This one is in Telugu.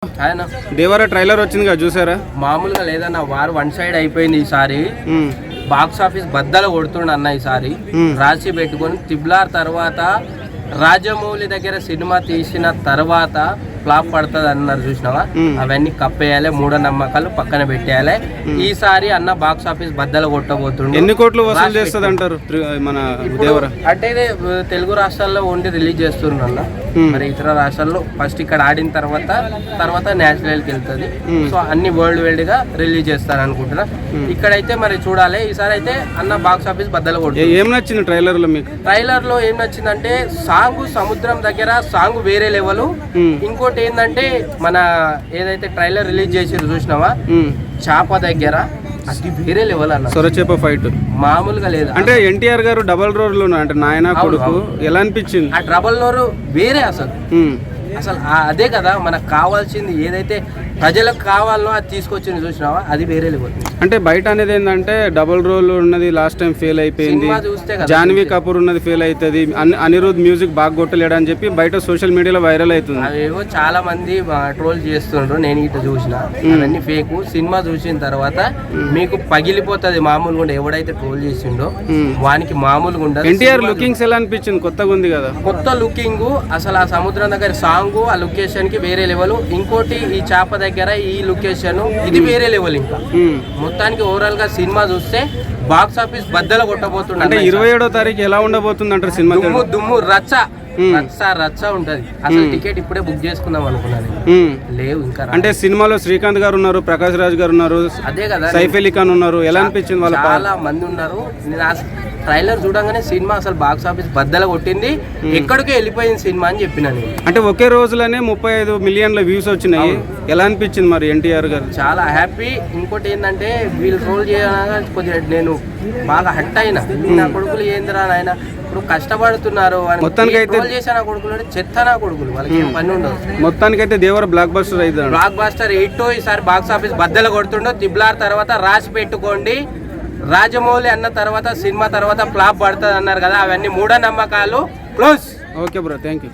ఆయన దేవర ట్రైలర్ వచ్చింది కదా, చూసారా? మామూలుగా లేదన్న, వారు వన్ సైడ్ అయిపోయింది. ఈసారి బాక్స్ ఆఫీస్ బద్దలు కొడుతుండ అన్న. ఈసారి రాసి పెట్టుకొని తిబ్లార్ తర్వాత రాజమౌళి దగ్గర సినిమా తీసిన తర్వాత ఫ్లాప్ పడుతుంది అన్నారు, చూసినావా? అవన్నీ కప్పేయాలి, మూఢనమ్మకాలు పక్కన పెట్టేయాలి. ఈసారి అన్న బాక్స్ ఆఫీస్ బద్దలు కొట్టబోతుండే. ఎన్ని కోట్లు వసూలు చేస్తుంది అంటారు మన దేవర? అంటే తెలుగు రాష్ట్రాల్లో ఓన్లీ రిలీజ్ చేస్తున్నారు అన్న. మరి ఇతర రాష్ట్రాల్లో ఫస్ట్ ఇక్కడ ఆడిన తర్వాత నేషనల్ కి వెళ్తుంది. సో అన్ని వరల్డ్ వైడ్ గా రిలీజ్ చేస్తారు అనుకుంటున్నా. ఇక్కడైతే మరి చూడాలి. ఈసారి అయితే అన్న బాక్స్ ఆఫీస్ బద్దలు కొట్టు. ఏం నచ్చింది ట్రైలర్ లో మీకు? ట్రైలర్ లో ఏం నచ్చిందంటే సాంగ్ సముద్రం దగ్గర సాంగ్ వేరే లెవెల్. ఇంకోటి ఏంటంటే మన ఏదైతే ట్రైలర్ రిలీజ్ చేసిరు చూసినావా, చాప దగ్గర అది వేరే లెవెల్ అన్న. సొరచేప ఫైట్ మామూలుగా లేదు. అంటే ఎన్టీఆర్ గారు డబల్ రోల్ లో అంటే నాయన కొడుకు ఎలా అనిపించింది? ఆ డబల్ నోరు వేరే అసలు అదే కదా మనకు కావాల్సింది. ఏదైతే ప్రజలకు కావాలనో అది తీసుకొచ్చింది చూసినావా, అది వేరే లెవెల్. అంటే బయట అనేది ఏంటంటే డబుల్ రోల్ ఉన్నది లాస్ట్ టైం ఫెయిల్ అయిపోయింది, జాన్వీ కపూర్ ఉన్నది ఫెయిల్ అవుతుంది, అనిరుద్ మ్యూజిక్ బాగా కొట్టలేడు అని చెప్పి బయట సోషల్ మీడియాలో వైరల్ అవుతుంది. అవేవో చాలా మంది ట్రోల్ చేస్తుండ్రు, నేను ఇట్లా చూసిన అవన్నీ ఫేక్. సినిమా చూసిన తర్వాత మీకు పగిలిపోతుంది మామూలుగా ఉండే. ఎవడైతే ట్రోల్ చేసిండో వానికి మామూలుగా ఉండదు. ఎన్టీఆర్ లుకింగ్స్ ఎలా అనిపించింది? కొత్తగా ఉంది కదా, కొత్త లుకింగ్. అసలు ఆ సముద్రం దగ్గర సాంగ్ ఆ లొకేషన్ కి వేరే లెవెల్. ఇంకోటి ఈ చాప దగ్గర ఈ లొకేషన్ ఇది వేరే లెవెల్. ఇంకా మొత్తానికి ఓవరాల్ గా సినిమా చూస్తే బాక్స్ ఆఫీస్ బద్దలు కొట్టబోతుంది. అంటే 27వ తారీఖు ఎలా ఉండబోతుంది అంటారు సినిమా? దుమ్ము రచ్చ ఉంటది. అసలు టికెట్ ఇప్పుడే బుక్ చేసుకుందాం అనుకున్నాను, లేవు ఇంకా. అంటే సినిమాలో శ్రీకాంత్ గారు ఉన్నారు, ప్రకాష్ రాజ్ గారు ఉన్నారు, అదే కదా సైఫ్ అలీ ఖాన్ ఉన్నారు. ఎలా అనిపించింది? వాళ్ళు చాలా మంది ఉన్నారు. ట్రైలర్ చూడంగానే సినిమా అసలు బాక్స్ ఆఫీస్ బద్దలు కొట్టింది, ఎక్కడికి వెళ్ళిపోయింది సినిమా అని చెప్పిన నేను. అంటే ఒకే రోజులోనే 35 మిలియన్ల వ్యూస్ వచ్చినాయి. ఎలా అనిపించింది మరి ఎన్టీఆర్ గారు? చాలా హ్యాపీ. ఇంకోటి ఏంటంటే వీళ్ళు రోల్ చేయాలని కొద్దిగా నేను బాగా హట్ అయినా. నా కొడుకులు ఏందిరా నాయన, ఇప్పుడు కష్టపడుతున్నారు. మొత్తానికైతే చేసిన కొడుకులు చెత్త నా కొడుకులు, వాళ్ళకి ఏం పని ఉండదు. మొత్తానికైతే దేవర బ్లాక్ బస్టర్ అయితే బ్లాక్ బస్టర్ ఎయిట్ ఈసారి బాక్స్ ఆఫీస్ బద్దలు కొడుతుండో. తిబ్లార్ తర్వాత రాసి పెట్టుకోండి. రాజమౌళి అన్న తర్వాత సినిమా తర్వాత ఫ్లాప్ పడుతుంది అన్నారు కదా, అవన్నీ మూఢనమ్మకాలు. Close. Okay bro, thank you.